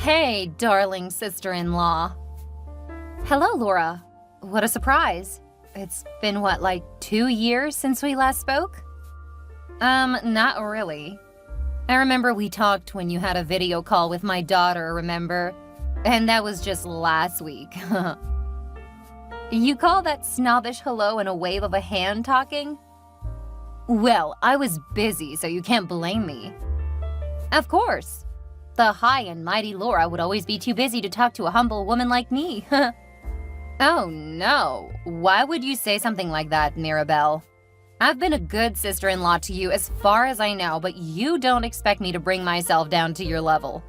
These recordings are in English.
Hey, darling sister-in-law. Hello, Laura. What a surprise. It's been, what, like 2 years since we last spoke? Not really. I remember we talked when you had a video call with my daughter, remember? And that was just last week. You call that snobbish hello and a wave of a hand talking? Well, I was busy, so you can't blame me. Of course. The high and mighty Laura would always be too busy to talk to a humble woman like me. Oh no, why would you say something like that, Mirabelle? I've been a good sister-in-law to you as far as I know, but you don't expect me to bring myself down to your level.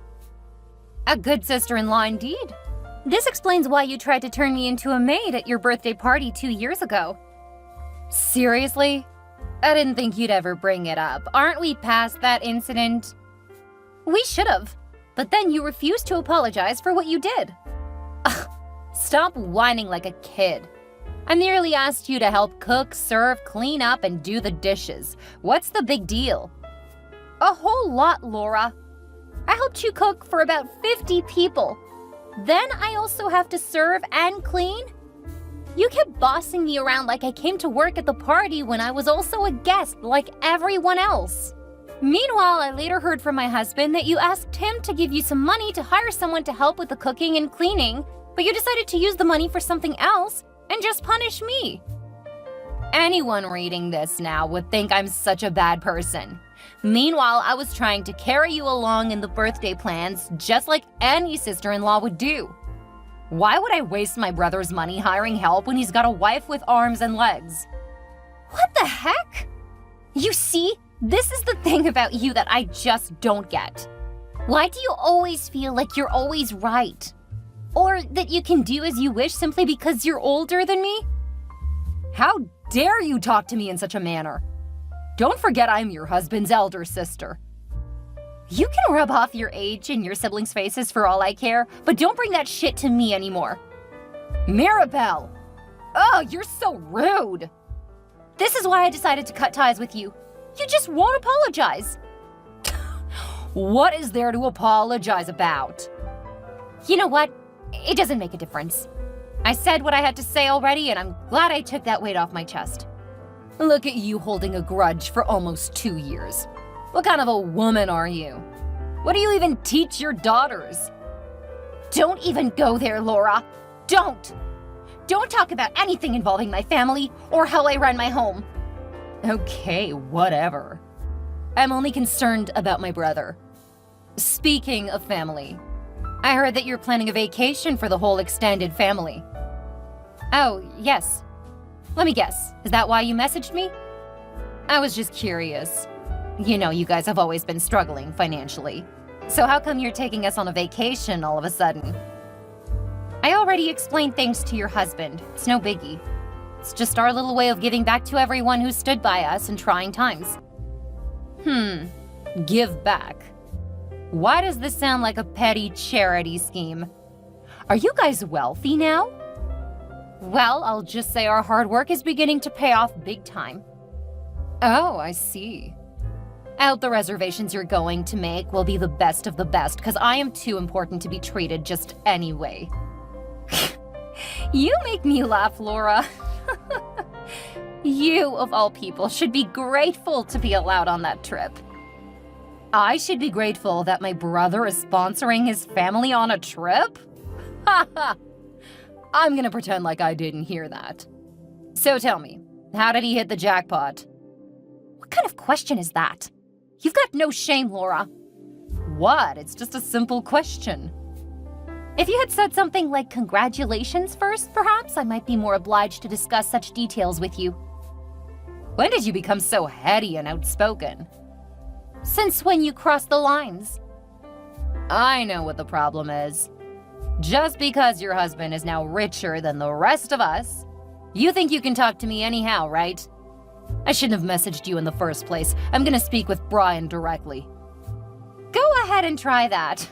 A good sister-in-law indeed. This explains why you tried to turn me into a maid at your birthday party 2 years ago. Seriously? I didn't think you'd ever bring it up. Aren't we past that incident? We should have, but then you refused to apologize for what you did. Ugh, stop whining like a kid. I merely asked you to help cook, serve, clean up, and do the dishes. What's the big deal? A whole lot, Laura. I helped you cook for about 50 people. Then I also have to serve and clean? You kept bossing me around like I came to work at the party when I was also a guest like everyone else. Meanwhile, I later heard from my husband that you asked him to give you some money to hire someone to help with the cooking and cleaning, but you decided to use the money for something else and just punish me. Anyone reading this now would think I'm such a bad person. Meanwhile, I was trying to carry you along in the birthday plans just like any sister-in-law would do. Why would I waste my brother's money hiring help when he's got a wife with arms and legs? What the heck? You see, this is the thing about you that I just don't get. Why do you always feel like you're always right? Or that you can do as you wish simply because you're older than me? How dare you talk to me in such a manner? Don't forget I'm your husband's elder sister. You can rub off your age in your siblings' faces for all I care, but don't bring that shit to me anymore. Mirabelle! Oh, you're so rude! This is why I decided to cut ties with you. You just won't apologize. What is there to apologize about? You know what? It doesn't make a difference. I said what I had to say already, and I'm glad I took that weight off my chest. Look at you holding a grudge for almost 2 years. What kind of a woman are you? What do you even teach your daughters? Don't even go there, Laura. Don't! Don't talk about anything involving my family or how I run my home. Okay, whatever. I'm only concerned about my brother. Speaking of family, I heard that you're planning a vacation for the whole extended family. Oh, yes. Let me guess, is that why you messaged me? I was just curious. You know, you guys have always been struggling financially. So how come you're taking us on a vacation all of a sudden? I already explained things to your husband. It's no biggie. It's just our little way of giving back to everyone who stood by us in trying times. Give back. Why does this sound like a petty charity scheme? Are you guys wealthy now? Well, I'll just say our hard work is beginning to pay off big time. Oh, I see. I hope the reservations you're going to make will be the best of the best, because I am too important to be treated just anyway. You make me laugh, Laura. You, of all people, should be grateful to be allowed on that trip. I should be grateful that my brother is sponsoring his family on a trip? Haha! I'm gonna pretend like I didn't hear that. So tell me, how did he hit the jackpot? What kind of question is that? You've got no shame, Laura. What? It's just a simple question. If you had said something like congratulations first, perhaps I might be more obliged to discuss such details with you. When did you become so heady and outspoken? Since when you crossed the lines. I know what the problem is. Just because your husband is now richer than the rest of us, you think you can talk to me anyhow, right? I shouldn't have messaged you in the first place. I'm gonna speak with Brian directly. Go ahead and try that.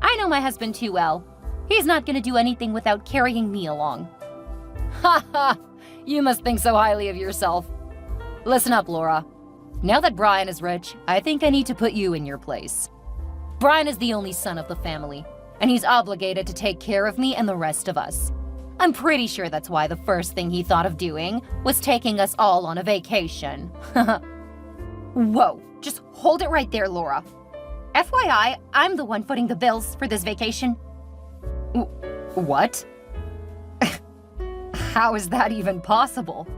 I know my husband too well. He's not gonna do anything without carrying me along. Ha ha! You must think so highly of yourself. Listen up, Laura. Now that Brian is rich, I think I need to put you in your place. Brian is the only son of the family. and he's obligated to take care of me and the rest of us. I'm pretty sure that's why the first thing he thought of doing was taking us all on a vacation. Whoa, just hold it right there, Laura. FYI, I'm the one footing the bills for this vacation. What? How is that even possible?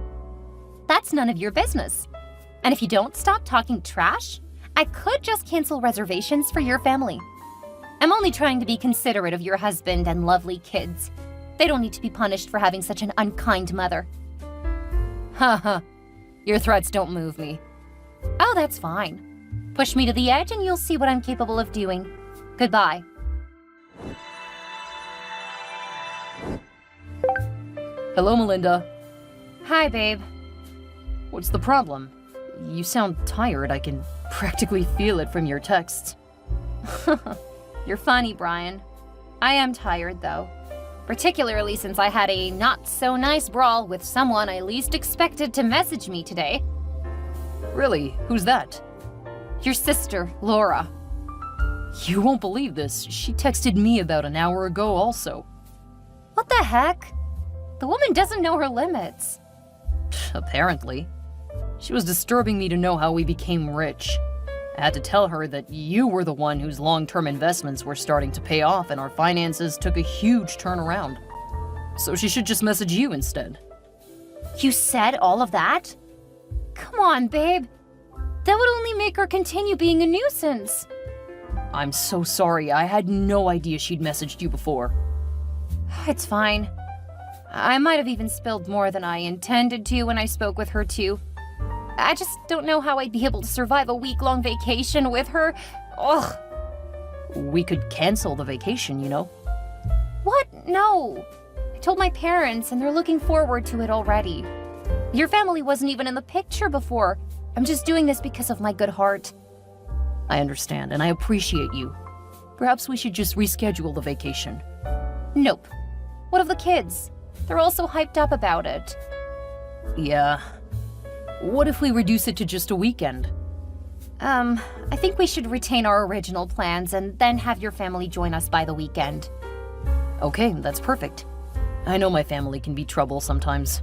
That's none of your business. And if you don't stop talking trash, I could just cancel reservations for your family. I'm only trying to be considerate of your husband and lovely kids. They don't need to be punished for having such an unkind mother. Haha, your threats don't move me. Oh, that's fine. Push me to the edge and you'll see what I'm capable of doing. Goodbye. Hello, Melinda. Hi, babe. What's the problem? You sound tired. I can practically feel it from your texts. You're funny, Brian. I am tired, though. Particularly since I had a not-so-nice brawl with someone I least expected to message me today. Really? Who's that? Your sister, Laura. You won't believe this. She texted me about an hour ago also. What the heck? The woman doesn't know her limits. Apparently. She was disturbing me to know how we became rich. I had to tell her that you were the one whose long-term investments were starting to pay off and our finances took a huge turnaround. So she should just message you instead. You said all of that? Come on, babe. That would only make her continue being a nuisance. I'm so sorry. I had no idea she'd messaged you before. It's fine. I might have even spilled more than I intended to when I spoke with her, too. I just don't know how I'd be able to survive a week-long vacation with her. Ugh. We could cancel the vacation, you know? What? No. I told my parents, and they're looking forward to it already. Your family wasn't even in the picture before. I'm just doing this because of my good heart. I understand, and I appreciate you. Perhaps we should just reschedule the vacation. Nope. What of the kids? They're all so hyped up about it. Yeah. What if we reduce it to just a weekend? I think we should retain our original plans and then have your family join us by the weekend. Okay, that's perfect. I know my family can be trouble sometimes.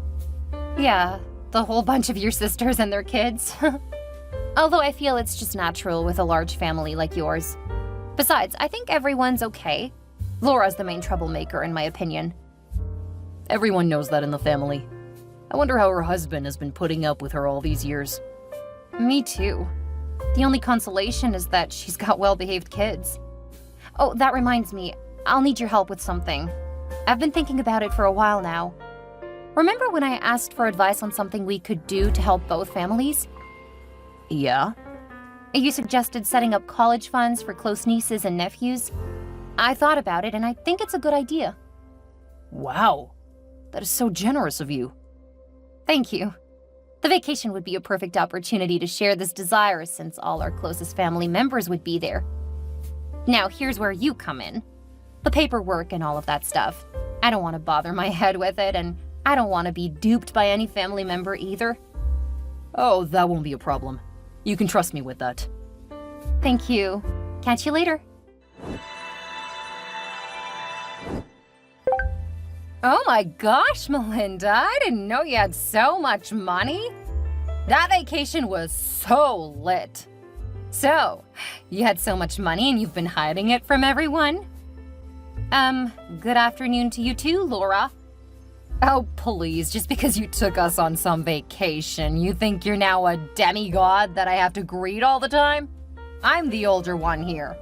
Yeah, the whole bunch of your sisters and their kids. Although I feel it's just natural with a large family like yours. Besides, I think everyone's okay. Laura's the main troublemaker, in my opinion. Everyone knows that in the family. I wonder how her husband has been putting up with her all these years. Me too. The only consolation is that she's got well-behaved kids. Oh, that reminds me. I'll need your help with something. I've been thinking about it for a while now. Remember when I asked for advice on something we could do to help both families? Yeah? You suggested setting up college funds for close nieces and nephews. I thought about it, and I think it's a good idea. Wow. That is so generous of you. Thank you. The vacation would be a perfect opportunity to share this desire since all our closest family members would be there. Now, here's where you come in. The paperwork and all of that stuff. I don't want to bother my head with it, and I don't want to be duped by any family member either. Oh, that won't be a problem. You can trust me with that. Thank you. Catch you later. Oh my gosh, Melinda, I didn't know you had so much money. That vacation was so lit. So, you had so much money and you've been hiding it from everyone? Good afternoon to you too, Laura. Oh, please, just because you took us on some vacation, you think you're now a demigod that I have to greet all the time? I'm the older one here.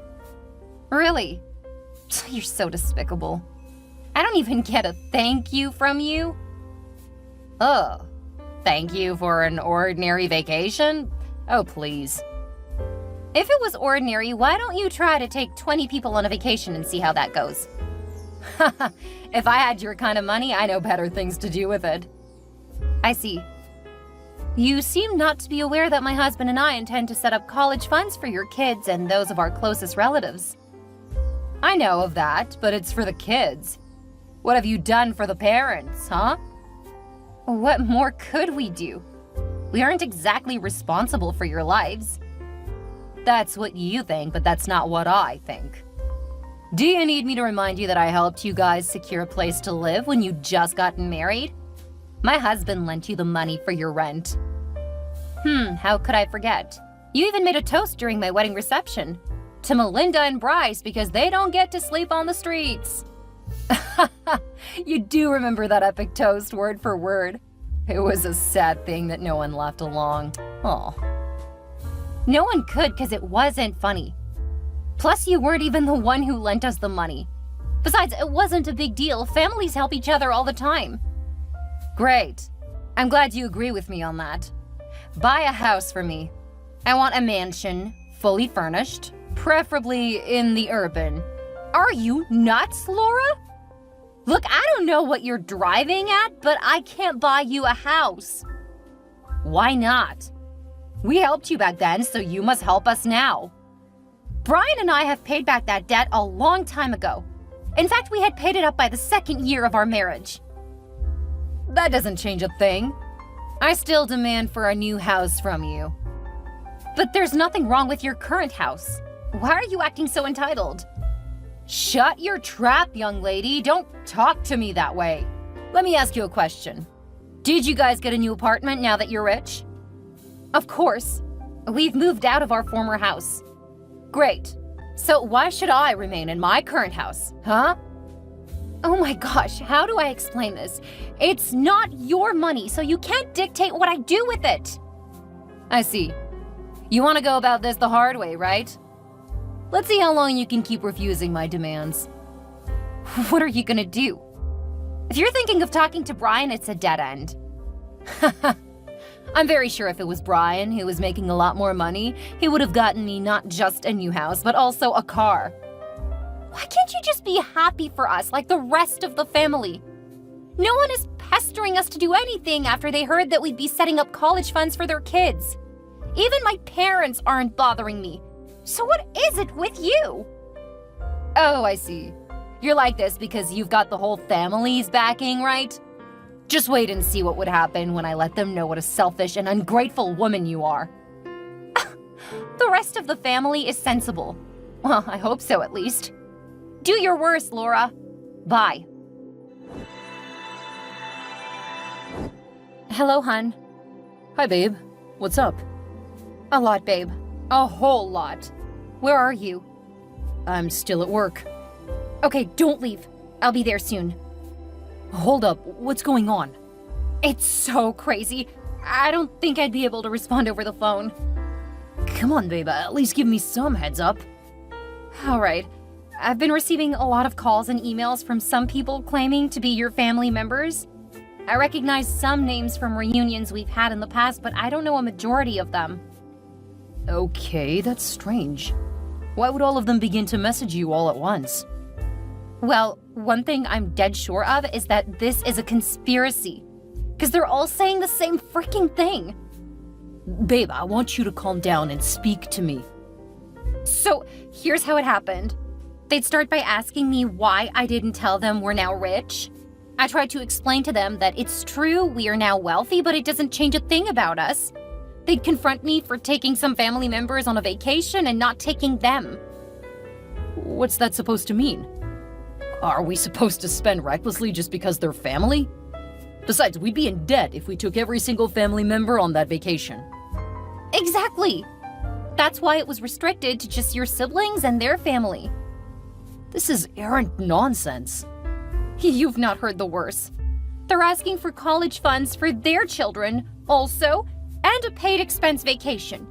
Really? You're so despicable. I don't even get a thank you from you. Ugh. Thank you for an ordinary vacation? Oh, please. If it was ordinary, why don't you try to take 20 people on a vacation and see how that goes? If I had your kind of money, I know better things to do with it. I see. You seem not to be aware that my husband and I intend to set up college funds for your kids and those of our closest relatives. I know of that, but it's for the kids. What have you done for the parents, huh? What more could we do? We aren't exactly responsible for your lives. That's what you think, but that's not what I think. Do you need me to remind you that I helped you guys secure a place to live when you just got married? My husband lent you the money for your rent. How could I forget? You even made a toast during my wedding reception. To Melinda and Bryce because they don't get to sleep on the streets. You do remember that epic toast word for word. It was a sad thing that no one laughed along. Aw. No one could because it wasn't funny. Plus, you weren't even the one who lent us the money. Besides, it wasn't a big deal. Families help each other all the time. Great. I'm glad you agree with me on that. Buy a house for me. I want a mansion, fully furnished, preferably in the urban. Are you nuts, Laura? Look, I don't know what you're driving at, but I can't buy you a house. Why not? We helped you back then, so you must help us now. Brian and I have paid back that debt a long time ago. In fact, we had paid it up by the second year of our marriage. That doesn't change a thing. I still demand for a new house from you. But there's nothing wrong with your current house. Why are you acting so entitled? Shut your trap, young lady. Don't talk to me that way. Let me ask you a question. Did you guys get a new apartment now that you're rich? Of course. We've moved out of our former house. Great. So why should I remain in my current house, huh? Oh my gosh, how do I explain this? It's not your money, so you can't dictate what I do with it. I see. You want to go about this the hard way, right? Let's see how long you can keep refusing my demands. What are you gonna do? If you're thinking of talking to Brian, it's a dead end. I'm very sure if it was Brian who was making a lot more money, he would have gotten me not just a new house, but also a car. Why can't you just be happy for us like the rest of the family? No one is pestering us to do anything after they heard that we'd be setting up college funds for their kids. Even my parents aren't bothering me. So what is it with you? Oh, I see. You're like this because you've got the whole family's backing, right? Just wait and see what would happen when I let them know what a selfish and ungrateful woman you are. The rest of the family is sensible. Well, I hope so at least. Do your worst, Laura. Bye. Hello, hun. Hi, babe. What's up? A lot, babe. A whole lot. Where are you? I'm still at work. Okay, don't leave. I'll be there soon. Hold up. What's going on? It's so crazy. I don't think I'd be able to respond over the phone. Come on, babe. At least give me some heads up. All right. I've been receiving a lot of calls and emails from some people claiming to be your family members. I recognize some names from reunions we've had in the past, but I don't know a majority of them. Okay, that's strange. Why would all of them begin to message you all at once? Well, one thing I'm dead sure of is that this is a conspiracy. Because they're all saying the same freaking thing. Babe, I want you to calm down and speak to me. So, here's how it happened. They'd start by asking me why I didn't tell them we're now rich. I tried to explain to them that it's true we are now wealthy, but it doesn't change a thing about us. They'd confront me for taking some family members on a vacation and not taking them. What's that supposed to mean? Are we supposed to spend recklessly just because they're family? Besides, we'd be in debt if we took every single family member on that vacation. Exactly! That's why it was restricted to just your siblings and their family. This is errant nonsense. You've not heard the worst. They're asking for college funds for their children, also, and a paid expense vacation.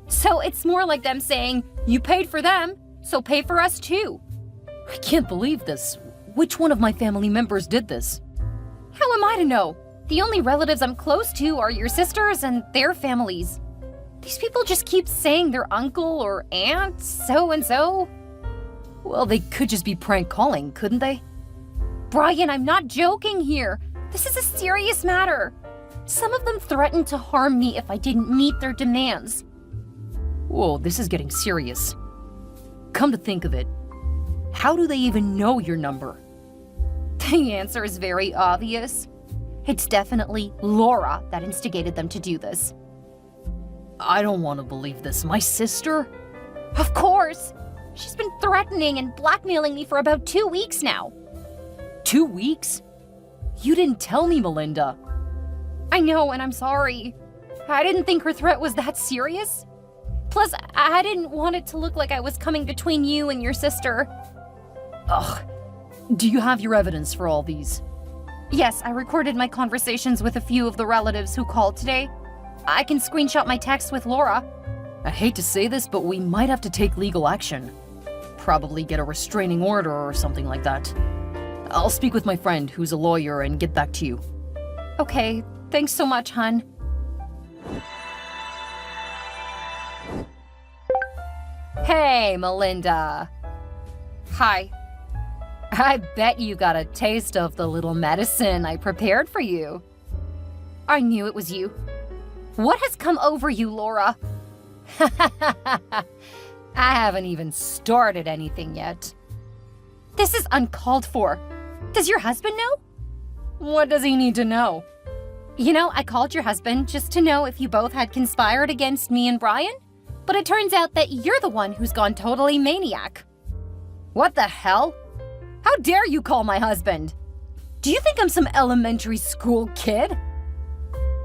So it's more like them saying, you paid for them, so pay for us too. I can't believe this. Which one of my family members did this? How am I to know? The only relatives I'm close to are your sisters and their families. These people just keep saying their uncle or aunt, so-and-so. Well, they could just be prank calling, couldn't they? Brian, I'm not joking here. This is a serious matter. Some of them threatened to harm me if I didn't meet their demands. Whoa, this is getting serious. Come to think of it, how do they even know your number? The answer is very obvious. It's definitely Laura that instigated them to do this. I don't want to believe this. My sister? Of course! She's been threatening and blackmailing me for about 2 weeks now. 2 weeks? You didn't tell me, Melinda. I know, and I'm sorry. I didn't think her threat was that serious. Plus, I didn't want it to look like I was coming between you and your sister. Ugh. Do you have your evidence for all these? Yes, I recorded my conversations with a few of the relatives who called today. I can screenshot my text with Laura. I hate to say this, but we might have to take legal action. Probably get a restraining order or something like that. I'll speak with my friend, who's a lawyer, and get back to you. Okay, thanks so much, hun. Hey, Melinda. Hi. I bet you got a taste of the little medicine I prepared for you. I knew it was you. What has come over you, Laura? I haven't even started anything yet. This is uncalled for. Does your husband know? What does he need to know? You know, I called your husband just to know if you both had conspired against me and Brian, but it turns out that you're the one who's gone totally maniac. What the hell? How dare you call my husband? Do you think I'm some elementary school kid?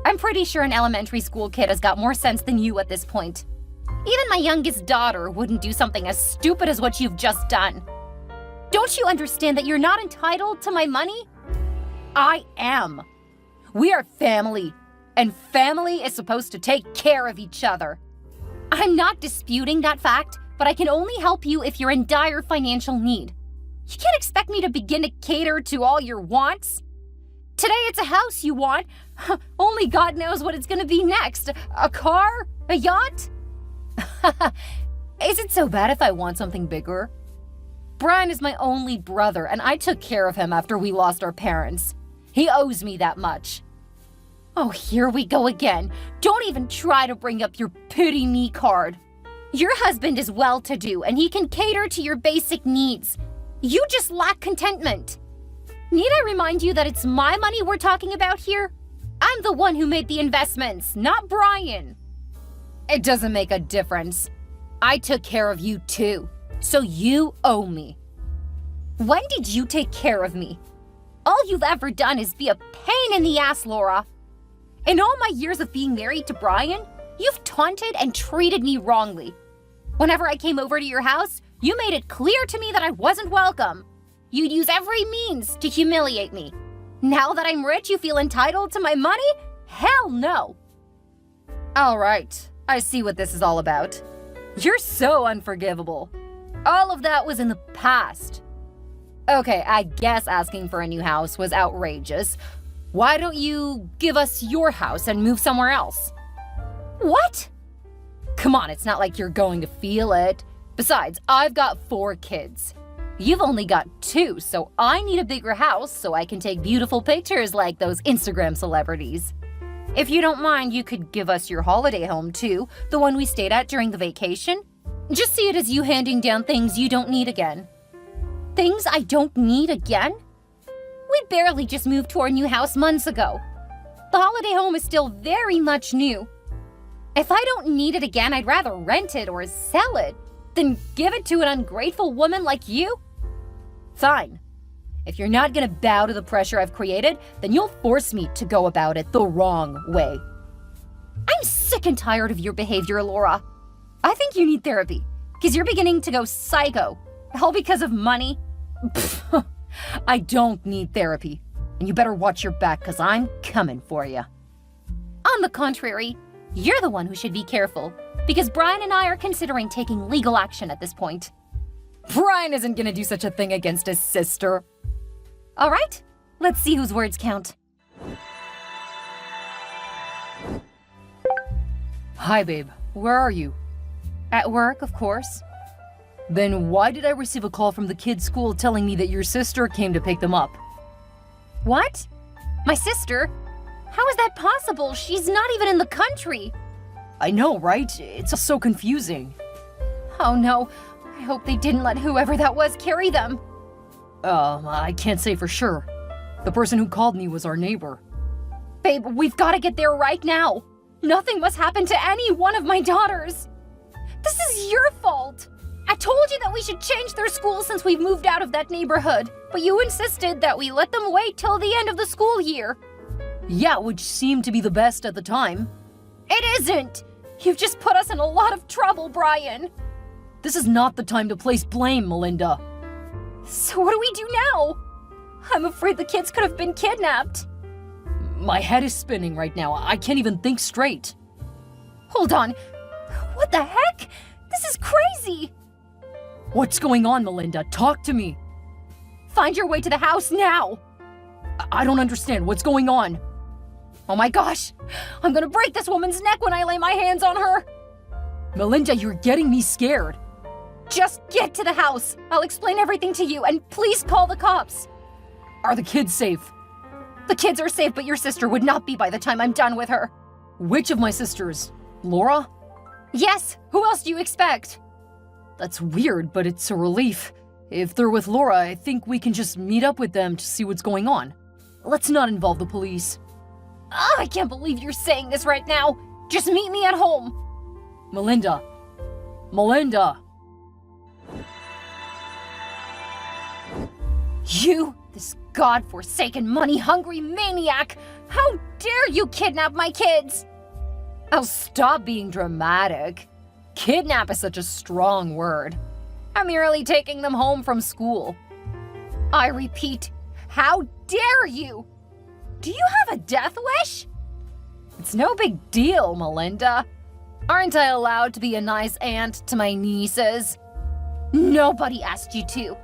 I'm pretty sure an elementary school kid has got more sense than you at this point. Even my youngest daughter wouldn't do something as stupid as what you've just done. Don't you understand that you're not entitled to my money? I am. We are family, and family is supposed to take care of each other. I'm not disputing that fact, but I can only help you if you're in dire financial need. You can't expect me to begin to cater to all your wants. Today it's a house you want. Only God knows what it's gonna be next. A car? A yacht? Is it so bad if I want something bigger? Brian is my only brother, and I took care of him after we lost our parents. He owes me that much. Oh, here we go again. Don't even try to bring up your pity me card. Your husband is well-to-do, and he can cater to your basic needs. You just lack contentment. Need I remind you that it's my money we're talking about here? I'm the one who made the investments, not Brian. It doesn't make a difference. I took care of you too, so you owe me. When did you take care of me? All you've ever done is be a pain in the ass, Laura. In all my years of being married to Brian, you've taunted and treated me wrongly. Whenever I came over to your house, you made it clear to me that I wasn't welcome. You'd use every means to humiliate me. Now that I'm rich, you feel entitled to my money? Hell no. All right, I see what this is all about. You're so unforgivable. All of that was in the past. Okay, I guess asking for a new house was outrageous. Why don't you give us your house and move somewhere else? What? Come on, it's not like you're going to feel it. Besides, I've got 4 kids. You've only got 2, so I need a bigger house so I can take beautiful pictures like those Instagram celebrities. If you don't mind, you could give us your holiday home too, the one we stayed at during the vacation. Just see it as you handing down things you don't need again. Things I don't need again? We barely just moved to our new house months ago. The holiday home is still very much new. If I don't need it again, I'd rather rent it or sell it than give it to an ungrateful woman like you. Fine. If you're not gonna bow to the pressure I've created, then you'll force me to go about it the wrong way. I'm sick and tired of your behavior, Laura. I think you need therapy, because you're beginning to go psycho. All because of money. I don't need therapy, and you better watch your back, because I'm coming for you. On the contrary, you're the one who should be careful, because Brian and I are considering taking legal action at this point. Brian isn't gonna do such a thing against his sister. All right, let's see whose words count. Hi, babe. Where are you? At work, of course. Then why did I receive a call from the kids' school telling me that your sister came to pick them up? What? My sister? How is that possible? She's not even in the country. I know, right? It's so confusing. Oh no, I hope they didn't let whoever that was carry them. I can't say for sure. The person who called me was our neighbor. Babe, we've got to get there right now. Nothing must happen to any one of my daughters. This is your fault. I told you that we should change their school since we've moved out of that neighborhood, but you insisted that we let them wait till the end of the school year. Yeah, which seemed to be the best at the time. It isn't! You've just put us in a lot of trouble, Brian. This is not the time to place blame, Melinda. So what do we do now? I'm afraid the kids could have been kidnapped. My head is spinning right now. I can't even think straight. Hold on. What the heck? This is crazy! What's going on, Melinda? Talk to me. Find your way to the house now! I don't understand. What's going on? Oh my gosh! I'm gonna break this woman's neck when I lay my hands on her! Melinda, you're getting me scared. Just get to the house. I'll explain everything to you, and please call the cops. Are the kids safe? The kids are safe, but your sister would not be by the time I'm done with her. Which of my sisters? Laura? Yes, who else do you expect? That's weird, but it's a relief. If they're with Laura, I think we can just meet up with them to see what's going on. Let's not involve the police. Oh, I can't believe you're saying this right now. Just meet me at home. Melinda. Melinda! You, this God-forsaken, money-hungry maniac! How dare you kidnap my kids? Oh, stop being dramatic. Kidnap is such a strong word. I'm merely taking them home from school. I repeat, how dare you? Do you have a death wish? It's no big deal, Melinda. Aren't I allowed to be a nice aunt to my nieces? Nobody asked you to.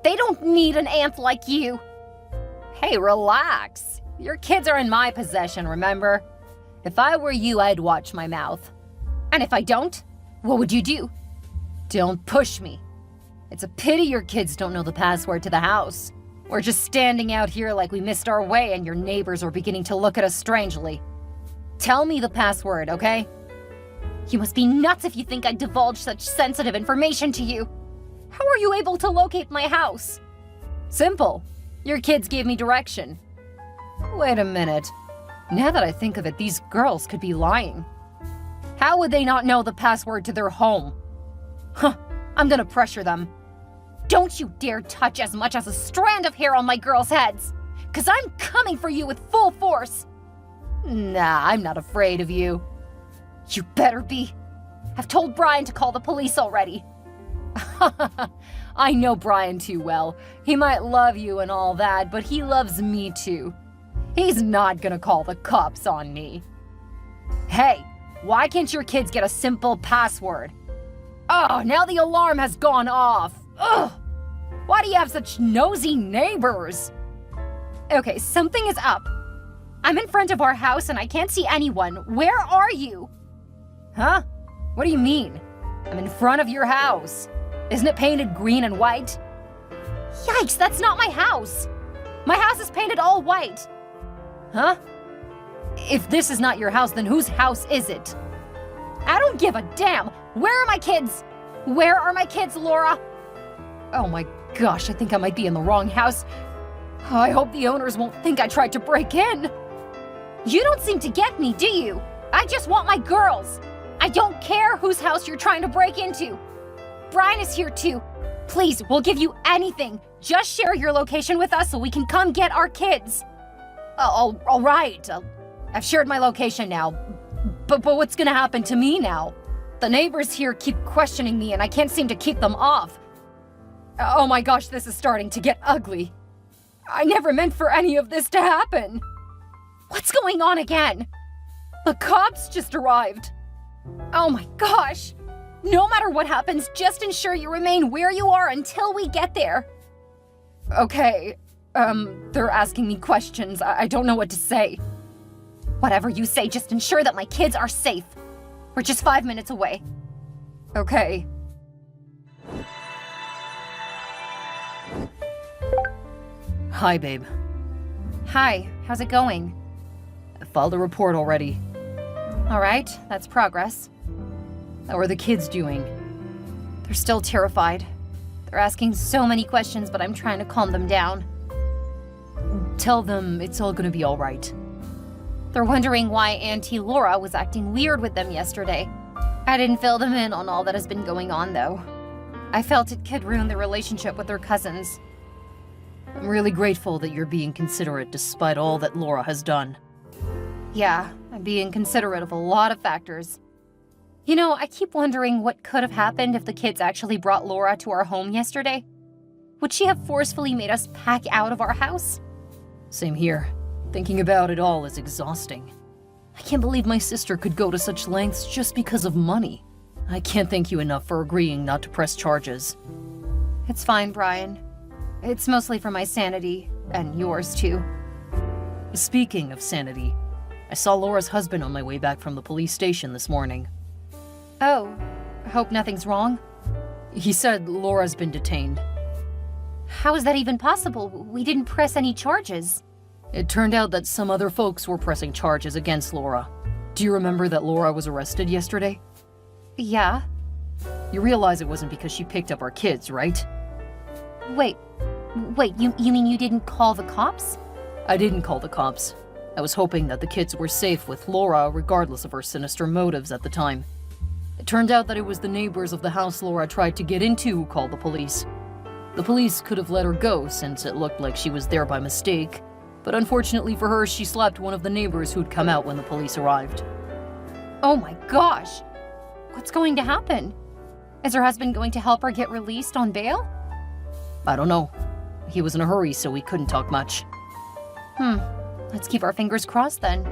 They don't need an aunt like you. Hey, relax. Your kids are in my possession, remember? If I were you, I'd watch my mouth. And if I don't, what would you do? Don't push me. It's a pity your kids don't know the password to the house. We're just standing out here like we missed our way and your neighbors are beginning to look at us strangely. Tell me the password, okay? You must be nuts if you think I'd divulge such sensitive information to you. How are you able to locate my house? Simple. Your kids gave me direction. Wait a minute. Now that I think of it, these girls could be lying. How would they not know the password to their home? Huh, I'm gonna pressure them. Don't you dare touch as much as a strand of hair on my girls' heads, 'cause I'm coming for you with full force. Nah, I'm not afraid of you. You better be. I've told Brian to call the police already. I know Brian too well. He might love you and all that, but he loves me too. He's not gonna call the cops on me. Hey, why can't your kids get a simple password? Oh, now the alarm has gone off. Ugh! Why do you have such nosy neighbors? Okay, something is up. I'm in front of our house and I can't see anyone. Where are you? Huh? What do you mean? I'm in front of your house. Isn't it painted green and white? Yikes, that's not my house. My house is painted all white. Huh? If this is not your house, then whose house is it? I don't give a damn. Where are my kids? Where are my kids, Laura? Oh my gosh, I think I might be in the wrong house. I hope the owners won't think I tried to break in. You don't seem to get me, do you? I just want my girls. I don't care whose house you're trying to break into. Brian is here too. Please, we'll give you anything. Just share your location with us so we can come get our kids. All right. I've shared my location now. But what's gonna happen to me now? The neighbors here keep questioning me and I can't seem to keep them off. Oh my gosh, this is starting to get ugly. I never meant for any of this to happen. What's going on again? The cops just arrived. Oh my gosh. No matter what happens, just ensure you remain where you are until we get there. Okay. They're asking me questions. I don't know what to say. Whatever you say, just ensure that my kids are safe. We're just 5 minutes away. Okay. Hi, babe. Hi, how's it going? I filed a report already. All right, that's progress. How are the kids doing? They're still terrified. They're asking so many questions, but I'm trying to calm them down. Tell them it's all gonna be all right. They're wondering why Auntie Laura was acting weird with them yesterday. I didn't fill them in on all that has been going on, though. I felt it could ruin the relationship with her cousins. I'm really grateful that you're being considerate despite all that Laura has done. Yeah, I'm being considerate of a lot of factors. You know, I keep wondering what could have happened if the kids actually brought Laura to our home yesterday. Would she have forcefully made us pack out of our house? Same here. Thinking about it all is exhausting. I can't believe my sister could go to such lengths just because of money. I can't thank you enough for agreeing not to press charges. It's fine, Brian. It's mostly for my sanity, and yours too. Speaking of sanity, I saw Laura's husband on my way back from the police station this morning. Oh, I hope nothing's wrong. He said Laura's been detained. How is that even possible? We didn't press any charges. It turned out that some other folks were pressing charges against Laura. Do you remember that Laura was arrested yesterday? Yeah. You realize it wasn't because she picked up our kids, right? Wait, you mean you didn't call the cops? I didn't call the cops. I was hoping that the kids were safe with Laura regardless of her sinister motives at the time. It turned out that it was the neighbors of the house Laura tried to get into who called the police. The police could have let her go since it looked like she was there by mistake, but unfortunately for her, she slapped one of the neighbors who'd come out when the police arrived. Oh my gosh! What's going to happen? Is her husband going to help her get released on bail? I don't know. He was in a hurry, so we couldn't talk much. Let's keep our fingers crossed then.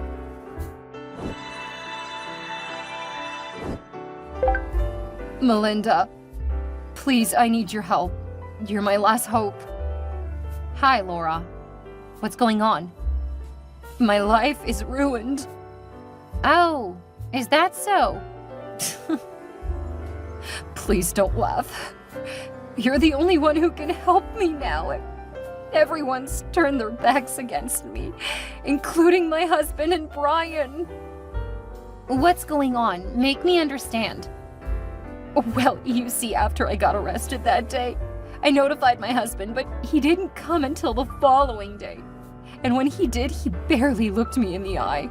Melinda, please, I need your help. You're my last hope. Hi, Laura. What's going on? My life is ruined. Oh, is that so? Please don't laugh. You're the only one who can help me now. Everyone's turned their backs against me, including my husband and Brian. What's going on? Make me understand. Well, you see, after I got arrested that day, I notified my husband, but he didn't come until the following day. And when he did, he barely looked me in the eye.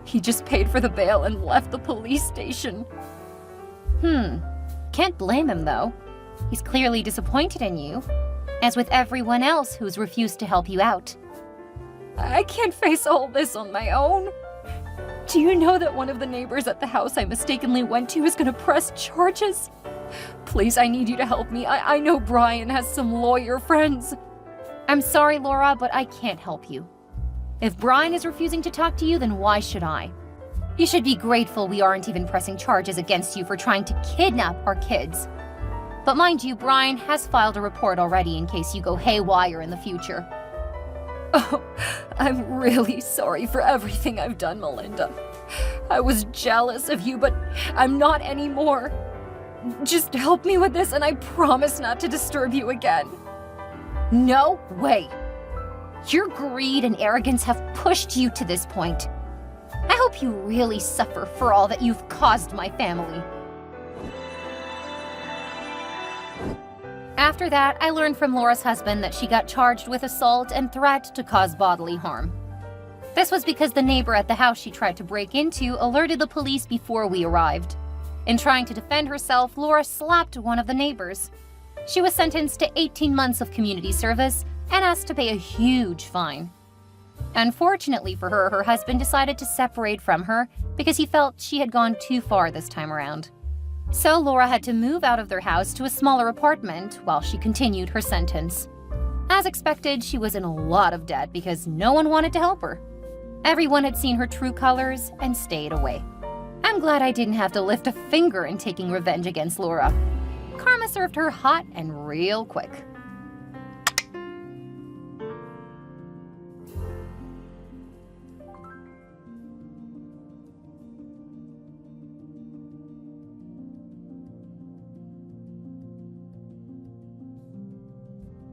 He just paid for the bail and left the police station. Can't blame him, though. He's clearly disappointed in you, as with everyone else who's refused to help you out. I can't face all this on my own. Do you know that one of the neighbors at the house I mistakenly went to is going to press charges? Please, I need you to help me. I know Brian has some lawyer friends. I'm sorry, Laura, but I can't help you. If Brian is refusing to talk to you, then why should I? You should be grateful we aren't even pressing charges against you for trying to kidnap our kids. But mind you, Brian has filed a report already in case you go haywire in the future. Oh, I'm really sorry for everything I've done, Melinda. I was jealous of you, but I'm not anymore. Just help me with this and I promise not to disturb you again. No way. Your greed and arrogance have pushed you to this point. I hope you really suffer for all that you've caused my family. After that, I learned from Laura's husband that she got charged with assault and threat to cause bodily harm. This was because the neighbor at the house she tried to break into alerted the police before we arrived. In trying to defend herself, Laura slapped one of the neighbors. She was sentenced to 18 months of community service and asked to pay a huge fine. Unfortunately for her, her husband decided to separate from her because he felt she had gone too far this time around. So Laura had to move out of their house to a smaller apartment while she continued her sentence. As expected, she was in a lot of debt because no one wanted to help her. Everyone had seen her true colors and stayed away. I'm glad I didn't have to lift a finger in taking revenge against Laura. Karma served her hot and real quick.